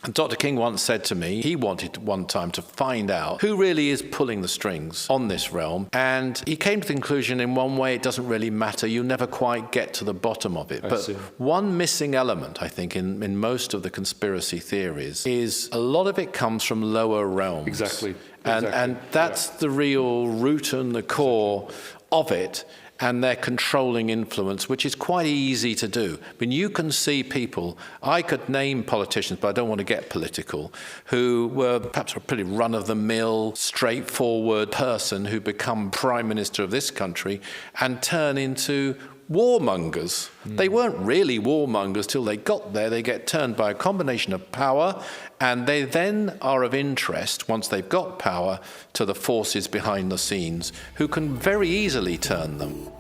And Dr. King once said to me, he wanted one time to find out who really is pulling the strings on this realm. And he came to the conclusion, in one way, it doesn't really matter. You never quite get to the bottom of it. But one missing element, I think, in most of the conspiracy theories is a lot of it comes from lower realms. Exactly. And that's the real root and the core of it. And their controlling influence, which is quite easy to do. I mean, you can see people, I could name politicians, but I don't want to get political, who were perhaps a pretty run-of-the-mill, straightforward person who become prime minister of this country and turn into warmongers. They weren't really warmongers till they got there. They get turned by a combination of power, and they then are of interest, once they've got power, to the forces behind the scenes who can very easily turn them.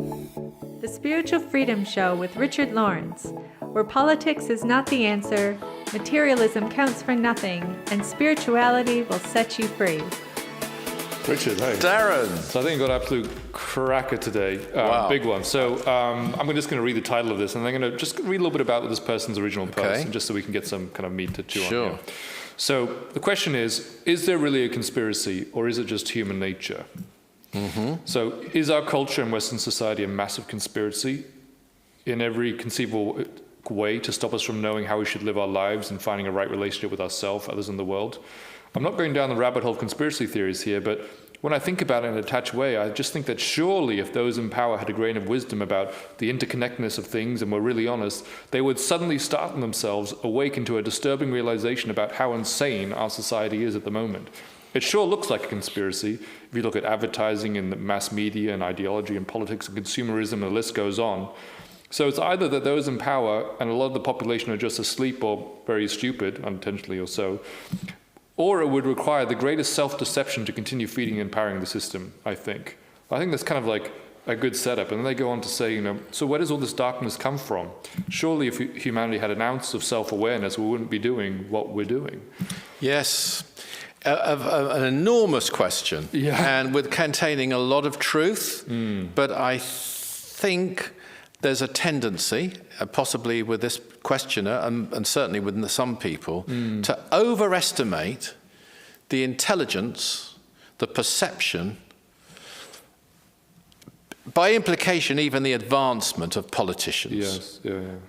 The Spiritual Freedom Show with Richard Lawrence, where politics is not the answer, materialism counts for nothing, and spirituality will set you free. Richard, hey. Darren. So I think you got an absolute cracker today. Wow. Big one. So I'm just going to read the title of this, and I'm going to just read a little bit about this person's original post, just so we can get some kind of meat to chew on here. So the question is there really a conspiracy, or is it just human nature? So is our culture and Western society a massive conspiracy in every conceivable way to stop us from knowing how we should live our lives and finding a right relationship with ourselves, others, in the world? I'm not going down the rabbit hole of conspiracy theories here, but when I think about it in a detached way, I just think that surely if those in power had a grain of wisdom about the interconnectedness of things and were really honest, they would suddenly startle themselves awake into a disturbing realization about how insane our society is at the moment. It sure looks like a conspiracy if you look at advertising and the mass media and ideology and politics and consumerism, and the list goes on. So it's either that those in power and a lot of the population are just asleep or very stupid, unintentionally or so, or it would require the greatest self-deception to continue feeding and powering the system, I think. I think that's kind of like a good setup. And then they go on to say, so where does all this darkness come from? Surely if humanity had an ounce of self-awareness, we wouldn't be doing what we're doing. Yes. An enormous question, and containing a lot of truth, but I think there's a tendency, possibly with this questioner, and certainly with some people, to overestimate the intelligence, the perception, by implication even the advancement of politicians.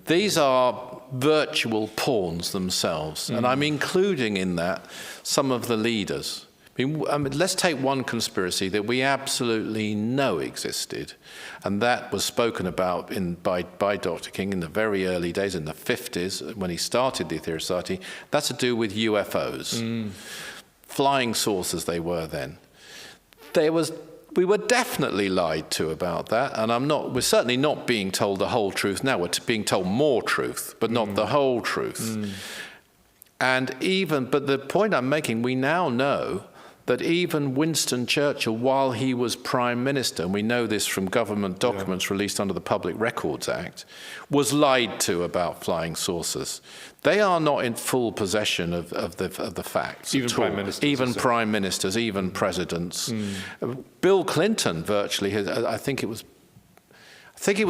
These are virtual pawns themselves, and I'm including in that some of the leaders. I mean, let's take one conspiracy that we absolutely know existed, and that was spoken about by Dr. King in the very early days, in the 50s, when he started the Aetherius Society. That's to do with UFOs, flying saucers they were then. We were definitely lied to about that, and we're certainly not being told the whole truth now. We're being told more truth, but not the whole truth. But the point I'm making, we now know that even Winston Churchill, while he was Prime Minister, and we know this from government documents released under the Public Records Act, was lied to about flying saucers. They are not in full possession of the facts. Even prime ministers. Even prime ministers, even presidents. Bill Clinton virtually, I think it was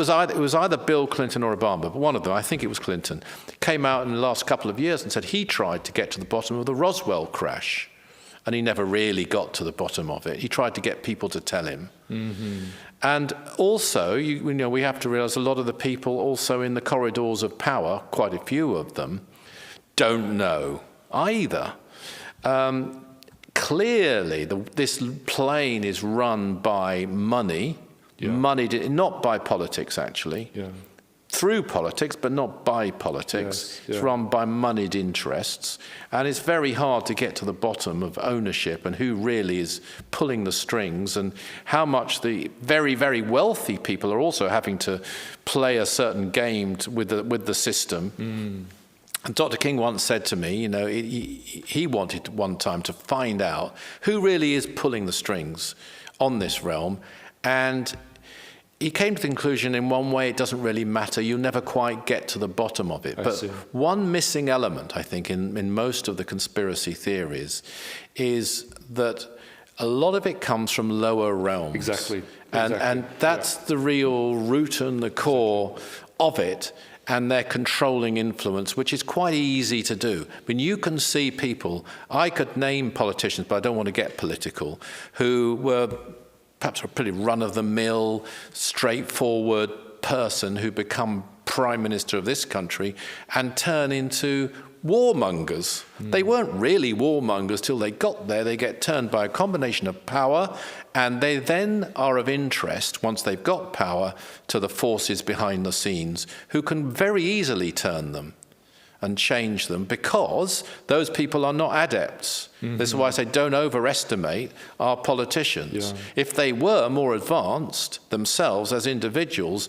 either Bill Clinton or Obama, but one of them, I think it was Clinton, came out in the last couple of years and said he tried to get to the bottom of the Roswell crash. And he never really got to the bottom of it. He tried to get people to tell him. And also, we have to realize a lot of the people also in the corridors of power, quite a few of them, don't know either. Clearly, this plane is run by money, not by politics, actually. Through politics, but not by politics. It's run by moneyed interests. And it's very hard to get to the bottom of ownership and who really is pulling the strings, and how much the very, very wealthy people are also having to play a certain game with the system. And Dr. King once said to me, he wanted one time to find out who really is pulling the strings on this realm. And he came to the conclusion, in one way, it doesn't really matter. You never quite get to the bottom of it. But one missing element, I think, in most of the conspiracy theories is that a lot of it comes from lower realms. Exactly. And that's the real root and the core of it. and their controlling influence, which is quite easy to do. I mean, you can see people, I could name politicians, but I don't want to get political, who were perhaps a pretty run-of-the-mill, straightforward person who become prime minister of this country and turn into warmongers. They weren't really warmongers till they got there. They get turned by a combination of power, and they then are of interest, once they've got power, to the forces behind the scenes who can very easily turn them and change them, because those people are not adepts. This is why I say don't overestimate our politicians. If they were more advanced themselves as individuals,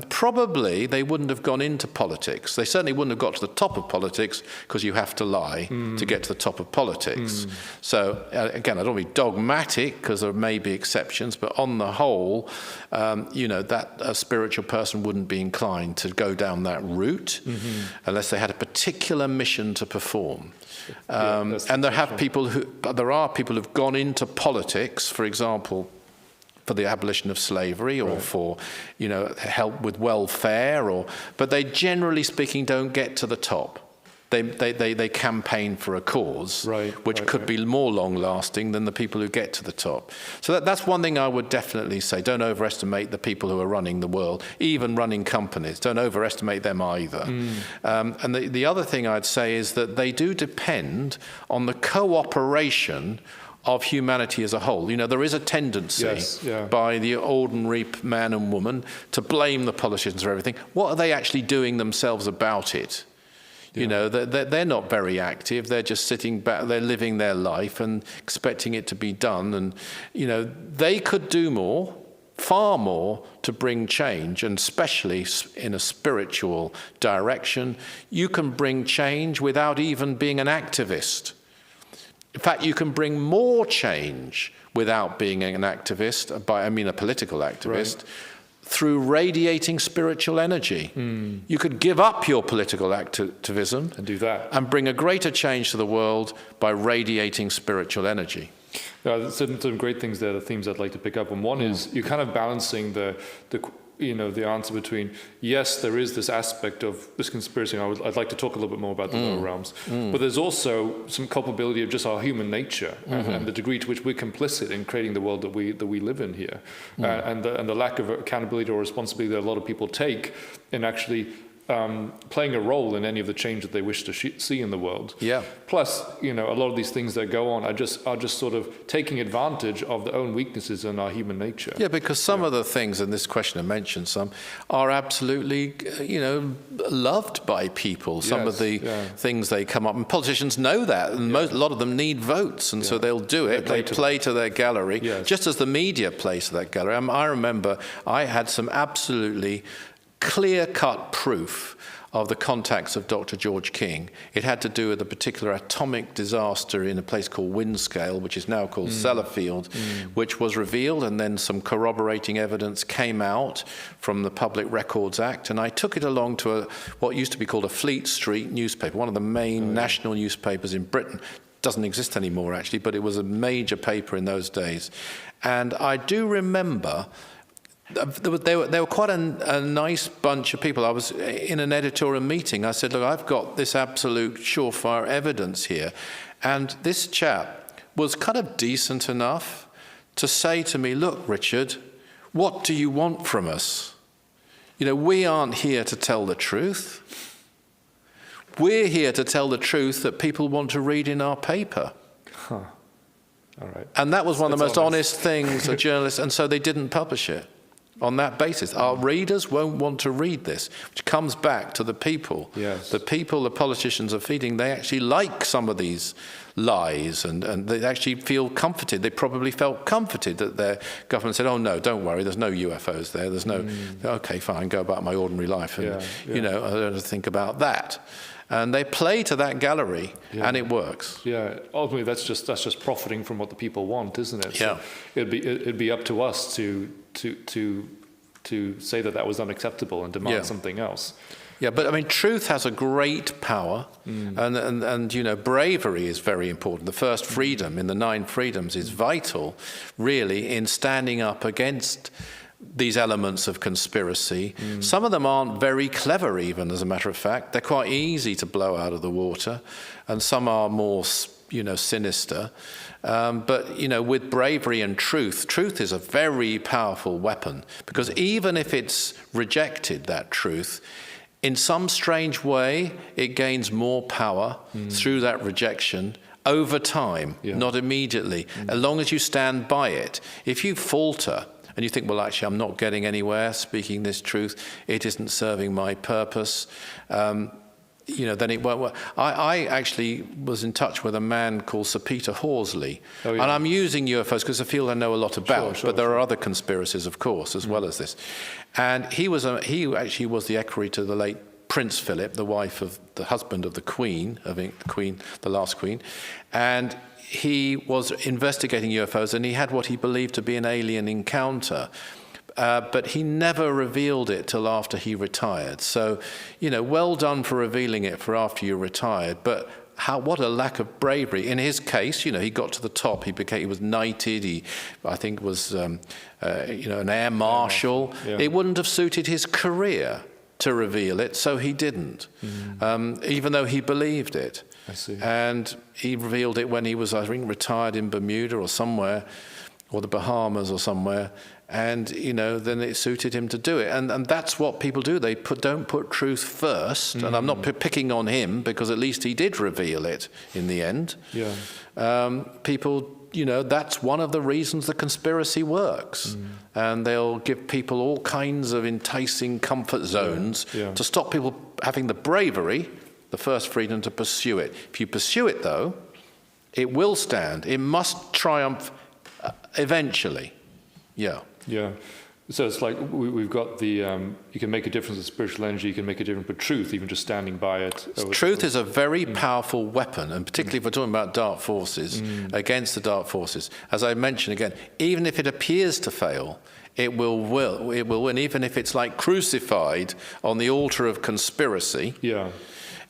probably they wouldn't have gone into politics. They certainly wouldn't have got to the top of politics, because you have to lie to get to the top of politics. So again, I don't want to be dogmatic, because there may be exceptions, but on the whole, that a spiritual person wouldn't be inclined to go down that route unless they had a particular mission to perform. And there are people who've gone into politics, for example, for the abolition of slavery, or for, help with welfare, but they generally speaking don't get to the top. They campaign for a cause, which could be more long-lasting than the people who get to the top. So that's one thing I would definitely say. Don't overestimate the people who are running the world, even running companies. Don't overestimate them either. And the other thing I'd say is that they do depend on the cooperation of humanity as a whole. There is a tendency by the ordinary man and woman to blame the politicians for everything. What are they actually doing themselves about it? They're not very active. They're just sitting back, they're living their life and expecting it to be done. And, they could do more, far more, to bring change, and especially in a spiritual direction. You can bring change without even being an activist. In fact, you can bring more change without being an activist, a political activist, through radiating spiritual energy. You could give up your political activism and do that, and bring a greater change to the world by radiating spiritual energy. There's some great things there, the themes I'd like to pick up on. One is you're kind of balancing the answer between, yes, there is this aspect of this conspiracy, and I'd like to talk a little bit more about the lower realms, but there's also some culpability of just our human nature and the degree to which we're complicit in creating the world that we live in here, and the lack of accountability or responsibility that a lot of people take in actually playing a role in any of the change that they wish to see in the world. Plus, a lot of these things that go on are just sort of taking advantage of their own weaknesses in our human nature. Because some of the things in this question I mentioned, some are absolutely, loved by people. Some of the things they come up, and politicians know that, and a lot of them need votes, and so they'll do it. They play to their gallery, just as the media plays to that gallery. I remember I had some absolutely clear-cut proof of the contacts of Dr. George King. It had to do with a particular atomic disaster in a place called Windscale, which is now called Sellafield, which was revealed, and then some corroborating evidence came out from the Public Records Act, and I took it along to what used to be called a Fleet Street newspaper, one of the main national newspapers in Britain. Doesn't exist anymore, actually, but it was a major paper in those days. And I do remember they were quite a nice bunch of people. I was in an editorial meeting. I said, look, I've got this absolute surefire evidence here. And this chap was kind of decent enough to say to me, look, Richard, what do you want from us? We aren't here to tell the truth. We're here to tell the truth that people want to read in our paper. All right. And that was one of the most honest things a journalist, and so they didn't publish it. On that basis, our readers won't want to read this, which comes back to the people. The people the politicians are feeding, they actually like some of these lies, and they actually feel comforted. They probably felt comforted that their government said, oh no, don't worry, there's no UFOs there, there's no, okay, fine, go about my ordinary life, and I don't have to think about that. And they play to that gallery, and it works. Ultimately, that's just profiting from what the people want, isn't it? So it'd be up to us to say that was unacceptable and demand something else. But truth has a great power, and bravery is very important. The first freedom in the 9 freedoms is vital, really, in standing up against these elements of conspiracy. Some of them aren't very clever even, as a matter of fact. They're quite easy to blow out of the water, and some are more, sinister. But, with bravery and truth is a very powerful weapon, because even if it's rejected, that truth, in some strange way, it gains more power through that rejection over time, not immediately, as long as you stand by it. If you falter and you think, well, actually, I'm not getting anywhere speaking this truth, it isn't serving my purpose, then it won't work. I actually was in touch with a man called Sir Peter Horsley. And I'm using UFOs because it's a field I know a lot about, but there are other conspiracies, of course, as well as this. And he actually was the equerry to the late Prince Philip, the husband of the Queen, the last Queen. And he was investigating UFOs, and he had what he believed to be an alien encounter. But he never revealed it till after he retired. So, well done for revealing it for after you retired. But what a lack of bravery. In his case, he got to the top. He was knighted. He, I think, was an air marshal. Yeah. It wouldn't have suited his career to reveal it, so he didn't, even though he believed it. I see. And he revealed it when he was, I think, retired in Bermuda or somewhere, or the Bahamas or somewhere. And, then it suited him to do it. And that's what people do. They don't put truth first. And I'm not picking on him, because at least he did reveal it in the end. Yeah. People, that's one of the reasons the conspiracy works. And they'll give people all kinds of enticing comfort zones to stop people having the bravery, the first freedom, to pursue it. If you pursue it, though, it will stand. It must triumph eventually. Yeah. So it's like we've got the, you can make a difference with spiritual energy, you can make a difference with truth, even just standing by it. Truth is a very powerful weapon, and particularly if we're talking about dark forces, against the dark forces. As I mentioned again, even if it appears to fail, it will win. Even if it's like crucified on the altar of conspiracy,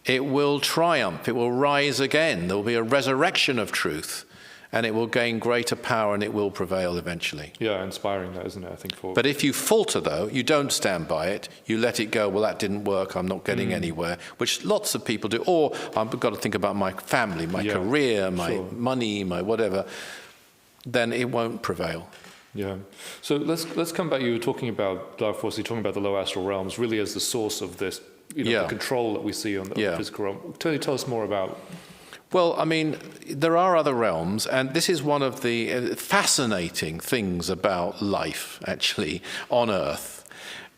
it will triumph, it will rise again. There will be a resurrection of truth. And it will gain greater power, and it will prevail eventually. Yeah, inspiring that, isn't it, I think, for... But if you falter, though, you don't stand by it, you let it go, well, that didn't work, I'm not getting anywhere, which lots of people do. Or, I've got to think about my family, my career, my money, my whatever. Then it won't prevail. Yeah. So let's come back. You were talking about dark forces, you're talking about the low astral realms, really as the source of this, the control that we see on the physical realm. Tell us more about... Well, I mean, there are other realms, and this is one of the fascinating things about life, actually, on Earth.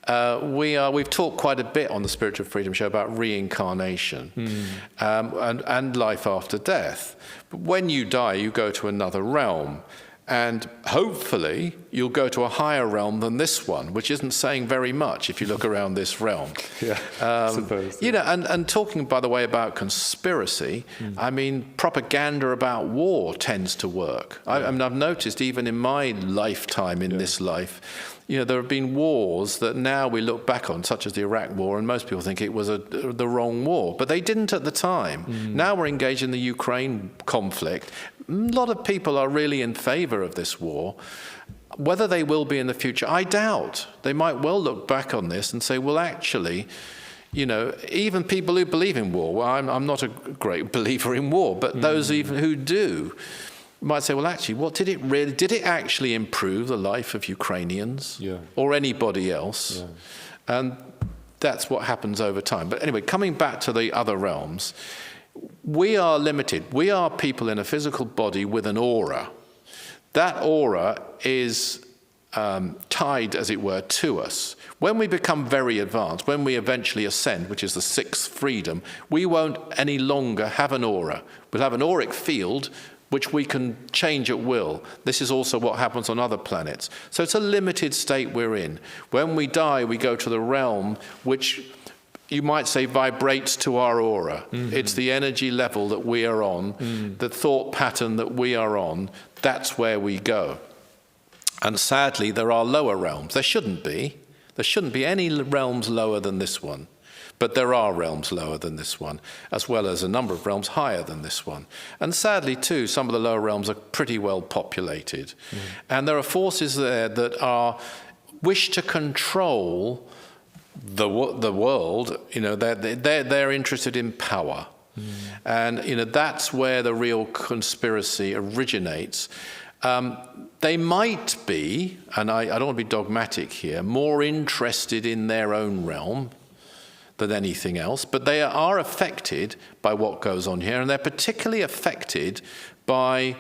We've talked quite a bit on the Spiritual Freedom Show about reincarnation and life after death. But when you die, you go to another realm. And hopefully you'll go to a higher realm than this one, which isn't saying very much if you look around this realm. I suppose. And talking, by the way, about conspiracy, I mean, propaganda about war tends to work. I mean, I've noticed even in my lifetime, in this life, there have been wars that now we look back on, such as the Iraq War, and most people think it was the wrong war, but they didn't at the time. Now we're engaged in the Ukraine conflict. A lot of people are really in favor of this war. Whether they will be in the future, I doubt. They might well look back on this and say, well, actually, even people who believe in war, well, I'm not a great believer in war, but those even who do, might say, well, actually, did it actually improve the life of Ukrainians or anybody else? And that's what happens over time. But anyway, coming back to the other realms, we are limited. We are people in a physical body with an aura. That aura is tied, as it were, to us. When we become very advanced, when we eventually ascend, which is the sixth freedom, we won't any longer have an aura. We'll have an auric field which we can change at will. This is also what happens on other planets. So it's a limited state we're in. When we die, we go to the realm which you might say vibrates to our aura. It's the energy level that we are on, the thought pattern that we are on. That's where we go. And sadly, there are lower realms. There shouldn't be. There shouldn't be any realms lower than this one. But there are realms lower than this one, as well as a number of realms higher than this one. And sadly, too, some of the lower realms are pretty well populated. And there are forces there that are wish to control the world. They're interested in power. And that's where the real conspiracy originates. They might be, and I don't want to be dogmatic here, more interested in their own realm than anything else, but they are affected by what goes on here, and they're particularly affected by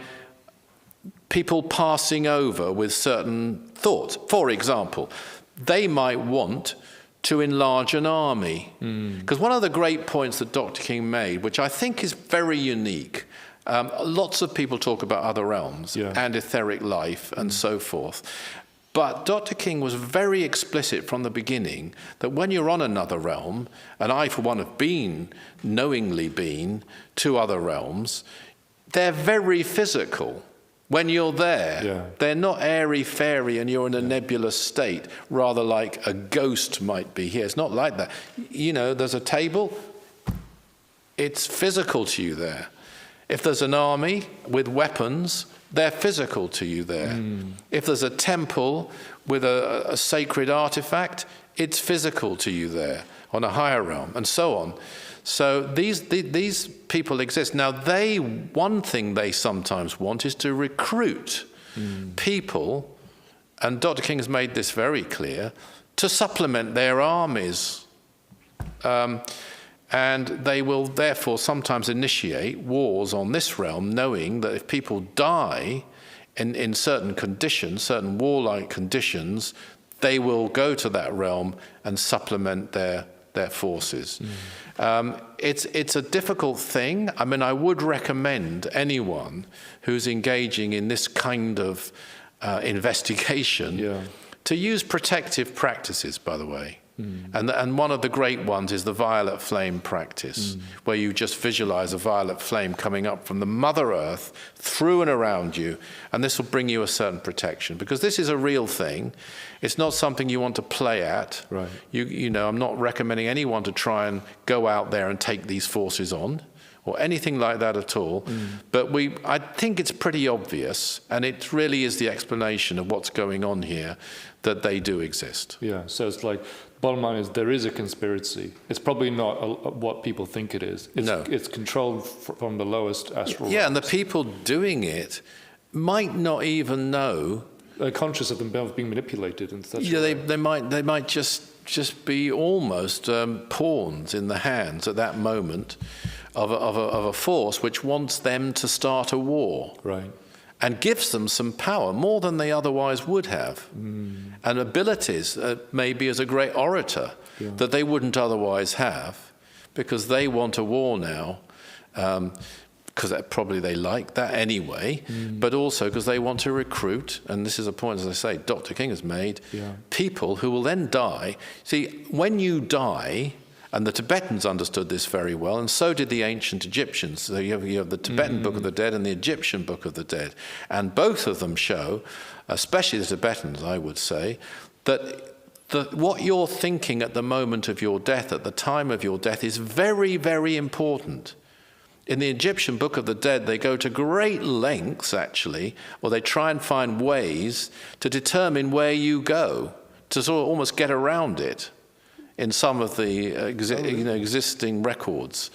people passing over with certain thoughts. For example, they might want to enlarge an army. Because one of the great points that Dr. King made, which I think is very unique, lots of people talk about other realms and etheric life and so forth. But Dr. King was very explicit from the beginning that when you're on another realm, and I for one have knowingly been to other realms, they're very physical. When you're there, they're not airy-fairy and you're in a nebulous state, rather like a ghost might be here. It's not like that. There's a table, it's physical to you there. If there's an army with weapons, they're physical to you there. If there's a temple with a sacred artifact, it's physical to you there on a higher realm, and so on. So these people exist. Now, one thing they sometimes want is to recruit people, and Dr. King has made this very clear, to supplement their armies. And they will therefore sometimes initiate wars on this realm, knowing that if people die in certain conditions, certain warlike conditions, they will go to that realm and supplement their forces. It's a difficult thing. I mean, I would recommend anyone who's engaging in this kind of investigation to use protective practices, by the way. And one of the great ones is the violet flame practice, where you just visualize a violet flame coming up from the Mother Earth through and around you, and this will bring you a certain protection, because this is a real thing. It's not something you want to play at. Right. I'm not recommending anyone to try and go out there and take these forces on, or anything like that at all. But I think it's pretty obvious, and it really is the explanation of what's going on here, that they do exist. Yeah, so it's like, bottom line is there is a conspiracy. It's probably not what people think it is. It's controlled from the lowest astral realms. And the people doing it might not even know. They're conscious of themselves being manipulated and such. They might just be almost pawns in the hands at that moment of a force which wants them to start a war. Right. And gives them some power, more than they otherwise would have. And abilities, maybe as a great orator, that they wouldn't otherwise have, because they want a war now, because probably they like that anyway, but also because they want to recruit, and this is a point, as I say, Dr. King has made, people who will then die. See, when you die, and the Tibetans understood this very well, and so did the ancient Egyptians. So you have the Tibetan Book of the Dead and the Egyptian Book of the Dead. And both of them show, especially the Tibetans, I would say, that what you're thinking at the moment of your death, at the time of your death, is very, very important. In the Egyptian Book of the Dead, they go to great lengths, actually, or they try and find ways to determine where you go, to sort of almost get around it in some of the existing records.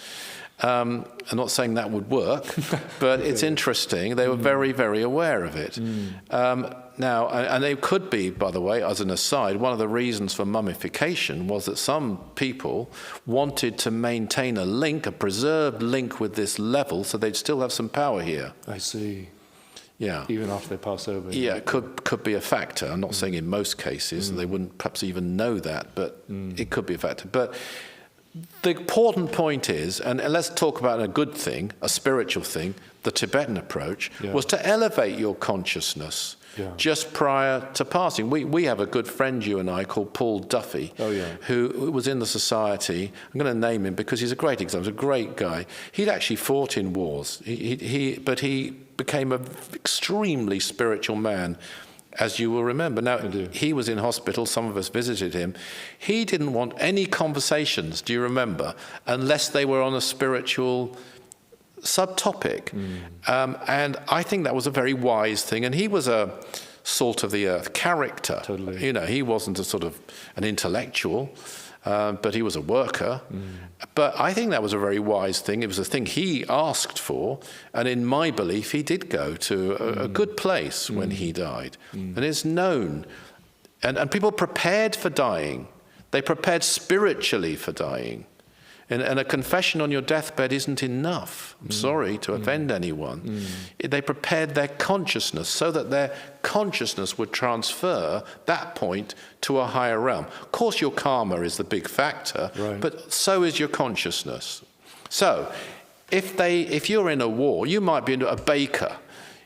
I'm not saying that would work, but it's interesting. They were very, very aware of it. Now, and it could be, by the way, as an aside, one of the reasons for mummification was that some people wanted to maintain a preserved link with this level, so they'd still have some power here. I see. Yeah. Even after they pass over. Yeah, it could be a factor. I'm not saying in most cases, they wouldn't perhaps even know that, but it could be a factor. But the important point is, and let's talk about a good thing, a spiritual thing, the Tibetan approach, was to elevate your consciousness just prior to passing. We have a good friend, you and I, called Paul Duffy, who was in the society. I'm going to name him because he's a great example. He's a great guy. He'd actually fought in wars, but he became an extremely spiritual man, as you will remember. Now, he was in hospital. Some of us visited him. He didn't want any conversations, do you remember, unless they were on a spiritual subtopic. And I think that was a very wise thing. And he was a salt of the earth character. Totally. You know, he wasn't a sort of an intellectual, but he was a worker. But I think that was a very wise thing. It was a thing he asked for, and in my belief, he did go to a good place when he died. And it's known. And people prepared for dying. They prepared spiritually for dying. And a confession on your deathbed isn't enough. I'm sorry to offend anyone. They prepared their consciousness so that their consciousness would transfer that point to a higher realm. Of course, your karma is the big factor, but so is your consciousness. So, if you're in a war, you might be a baker,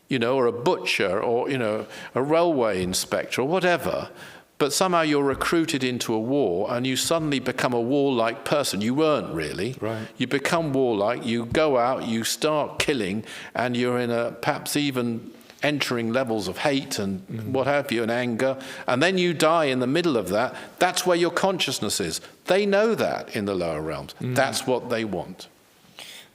you know, or a butcher, or, you know, a railway inspector, or whatever. But somehow you're recruited into a war and you suddenly become a warlike person. You weren't really. Right. You become warlike, you go out, you start killing, and you're in perhaps even entering levels of hate and what have you, and anger. And then you die in the middle of that. That's where your consciousness is. They know that in the lower realms. That's what they want.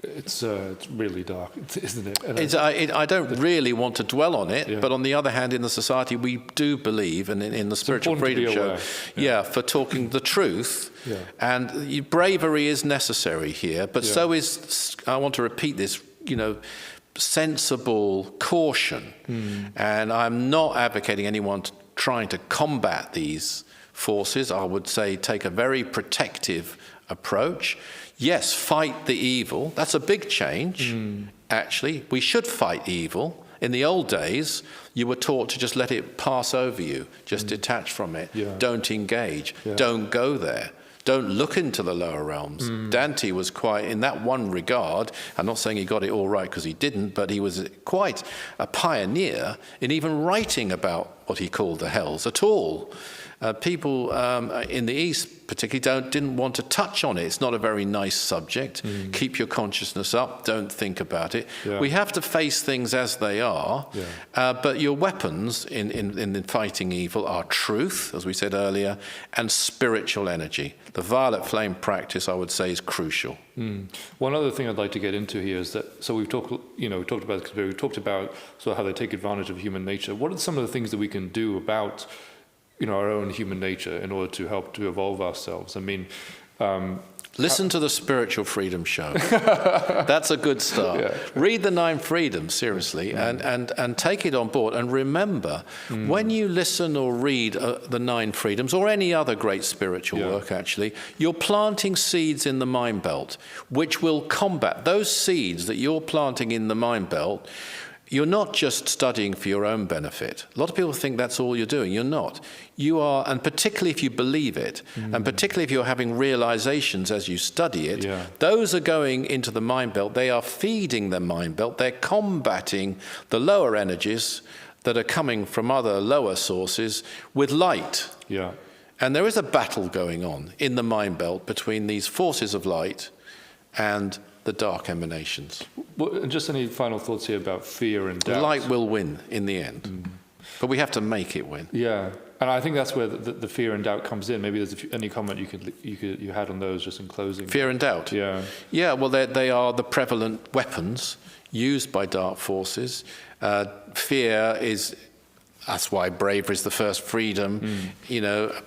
It's really dark, isn't it? I don't really want to dwell on it, but on the other hand, in the society, we do believe, and in the Spiritual Freedom Show, for talking the truth. And bravery is necessary here, but so is, I want to repeat this, you know, sensible caution. And I'm not advocating anyone trying to combat these forces. I would say take a very protective approach. Yes, fight the evil. That's a big change, actually. We should fight evil. In the old days, you were taught to just let it pass over you, just detach from it. Don't engage. Don't go there. Don't look into the lower realms. Dante was quite, in that one regard, I'm not saying he got it all right because he didn't, but he was quite a pioneer in even writing about what he called the hells at all. People in the East particularly didn't want to touch on it. It's not a very nice subject. Keep your consciousness up. Don't think about it. We have to face things as they are. But your weapons in fighting evil are truth, as we said earlier, and spiritual energy. The violet flame practice, I would say, is crucial. One other thing I'd like to get into here is that, so we've talked about sort of how they take advantage of human nature. What are some of the things that we can do about our own human nature in order to help to evolve ourselves? I mean, listen to the Spiritual Freedom Show. That's a good start. Read the 9 Freedoms, seriously, and take it on board. And remember, when you listen or read the 9 Freedoms, or any other great spiritual work, actually, you're planting seeds in the mind belt, which will combat those seeds that you're planting in the mind belt. You're not just studying for your own benefit. A lot of people think that's all you're doing. You're not. You are, and particularly if you believe it, and particularly if you're having realizations as you study it, those are going into the mind belt. They are feeding the mind belt. They're combating the lower energies that are coming from other lower sources with light. And there is a battle going on in the mind belt between these forces of light and the dark emanations. Well, just any final thoughts here about fear and doubt? Light will win in the end, but we have to make it win. And I think that's where the fear and doubt comes in. Maybe there's any comment you had on those just in closing. Fear and doubt. Well, they are the prevalent weapons used by dark forces. Fear is. That's why bravery is the first freedom.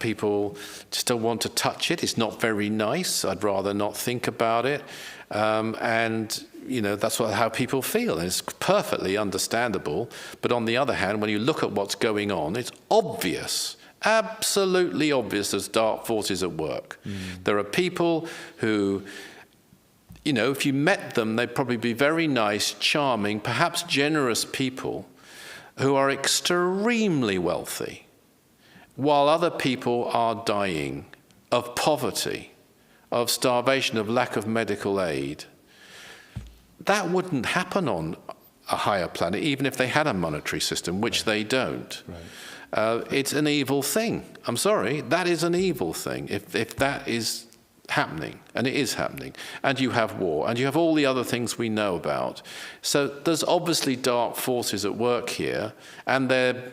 People just don't want to touch it. It's not very nice. I'd rather not think about it. That's how people feel. And it's perfectly understandable. But on the other hand, when you look at what's going on, it's obvious, absolutely obvious there's dark forces at work. There are people who, if you met them, they'd probably be very nice, charming, perhaps generous people who are extremely wealthy, while other people are dying of poverty, of starvation, of lack of medical aid. That wouldn't happen on a higher planet, even if they had a monetary system, which they don't. It's an evil thing. I'm sorry, that is an evil thing, if that is happening, and it is happening. And you have war, and you have all the other things we know about. So there's obviously dark forces at work here, and they're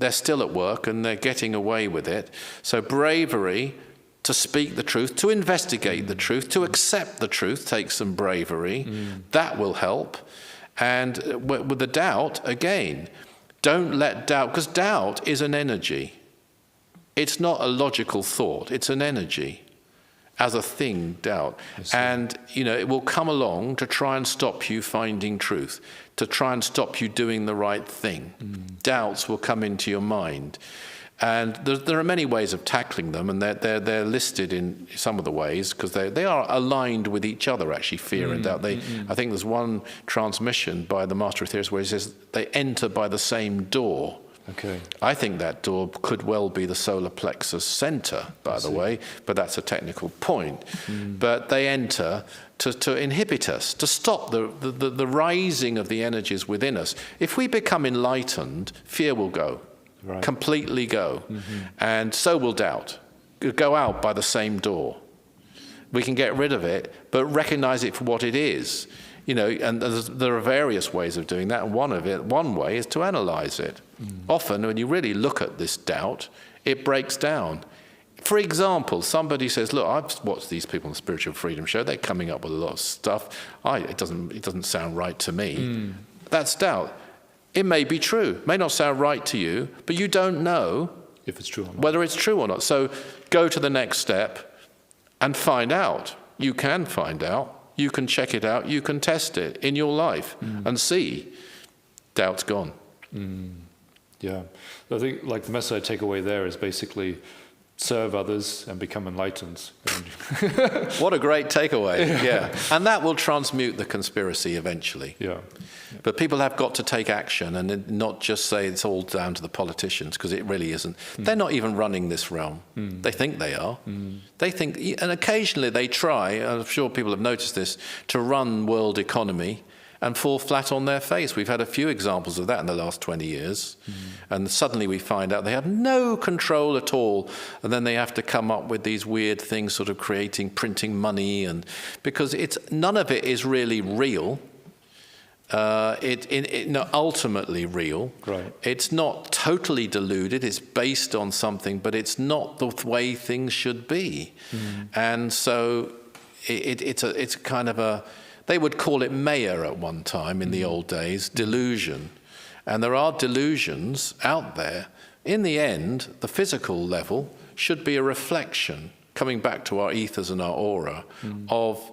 still at work, and they're getting away with it. So bravery to speak the truth, to investigate the truth, to accept the truth takes some bravery. That will help. And with the doubt, again, Don't let doubt, because doubt is an energy. It's not a logical thought, it's an energy. As a thing, doubt. And, it will come along to try and stop you finding truth, to try and stop you doing the right thing. Doubts will come into your mind. And there are many ways of tackling them, and they're listed in some of the ways, because they are aligned with each other, actually, fear and doubt. I think there's one transmission by the Master Aetherius where he says they enter by the same door. Okay. I think that door could well be the solar plexus center, by the way, but that's a technical point. But they enter to inhibit us, to stop the rising of the energies within us. If we become enlightened, fear will go, completely go, and so will doubt. It'll go out by the same door. We can get rid of it, but recognize it for what it is. And there are various ways of doing that, and one way is to analyze it. Often, when you really look at this doubt, it breaks down. For example, somebody says, look, I've watched these people on the Spiritual Freedom Show, they're coming up with a lot of stuff. It doesn't sound right to me. That's doubt. It may be true, may not sound right to you, but you don't know if it's true or not. Whether it's true or not. So go to the next step and find out. You can find out. You can check it out. You can test it in your life and see. Doubt's gone. Yeah. I think the message I take away there is basically serve others and become enlightened. What a great takeaway. Yeah. And that will transmute the conspiracy eventually. Yeah. But people have got to take action and not just say it's all down to the politicians, because it really isn't. They're not even running this realm. They think they are. They think, and occasionally they try, I'm sure people have noticed this, to run world economy and fall flat on their face. We've had a few examples of that in the last 20 years. And suddenly we find out they have no control at all. And then they have to come up with these weird things, sort of printing money. And because none of it is really real. Ultimately real. Right. It's not totally deluded. It's based on something, but it's not the way things should be. And so it's kind of a... They would call it Maya at one time in the old days, delusion. And there are delusions out there. In the end, the physical level should be a reflection, coming back to our ethers and our aura, of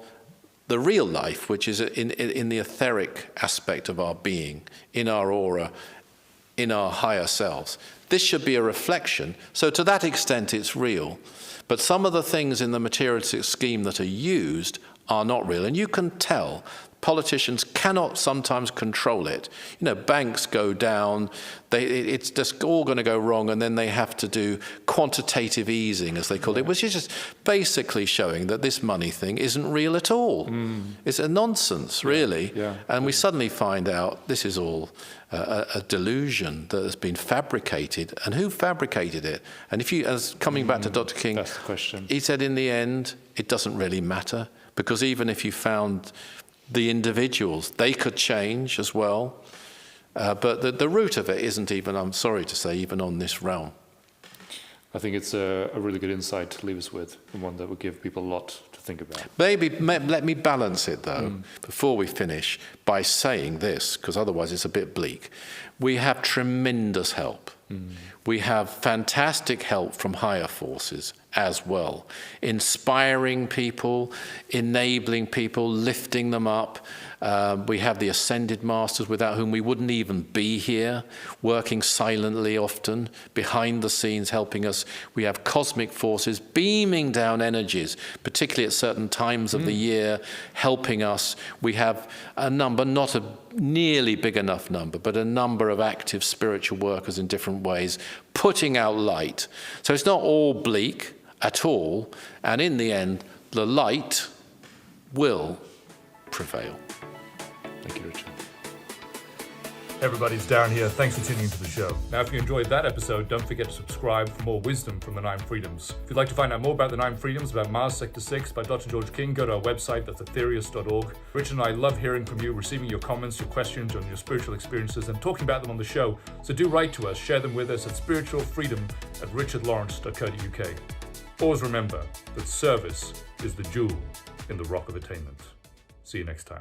the real life, which is in the etheric aspect of our being, in our aura, in our higher selves. This should be a reflection. So to that extent, it's real. But some of the things in the materialistic scheme that are used are not real. And you can tell politicians cannot sometimes control it. Banks go down, it's just all going to go wrong, and then they have to do quantitative easing, as they call it, which is just basically showing that this money thing isn't real at all. It's a nonsense, really. And we suddenly find out this is all a delusion that has been fabricated. And who fabricated it? And coming back to Dr. King, that's the question. He said in the end, it doesn't really matter, because even if you found the individuals, they could change as well. But the root of it isn't even, I'm sorry to say, even on this realm. I think it's a really good insight to leave us with, and one that will give people a lot to think about. Let me balance it, though, before we finish, by saying this, because otherwise it's a bit bleak. We have tremendous help. We have fantastic help from higher forces as well, inspiring people, enabling people, lifting them up. We have the ascended masters, without whom we wouldn't even be here, working silently often, behind the scenes, helping us. We have cosmic forces beaming down energies, particularly at certain times of the year, helping us. We have a number, not a nearly big enough number, but a number of active spiritual workers in different ways, putting out light. So it's not all bleak at all, and in the end, the light will prevail. Thank you, Richard. Hey everybody, it's Darren here. Thanks for tuning into the show. Now, if you enjoyed that episode, don't forget to subscribe for more wisdom from the 9 Freedoms. If you'd like to find out more about the 9 Freedoms, about Mars Sector 6 by Dr. George King, go to our website, that's aetherius.org. Richard and I love hearing from you, receiving your comments, your questions on your spiritual experiences, and talking about them on the show. So do write to us, share them with us at spiritualfreedom@richardlawrence.co.uk. Always remember that service is the jewel in the rock of attainment. See you next time.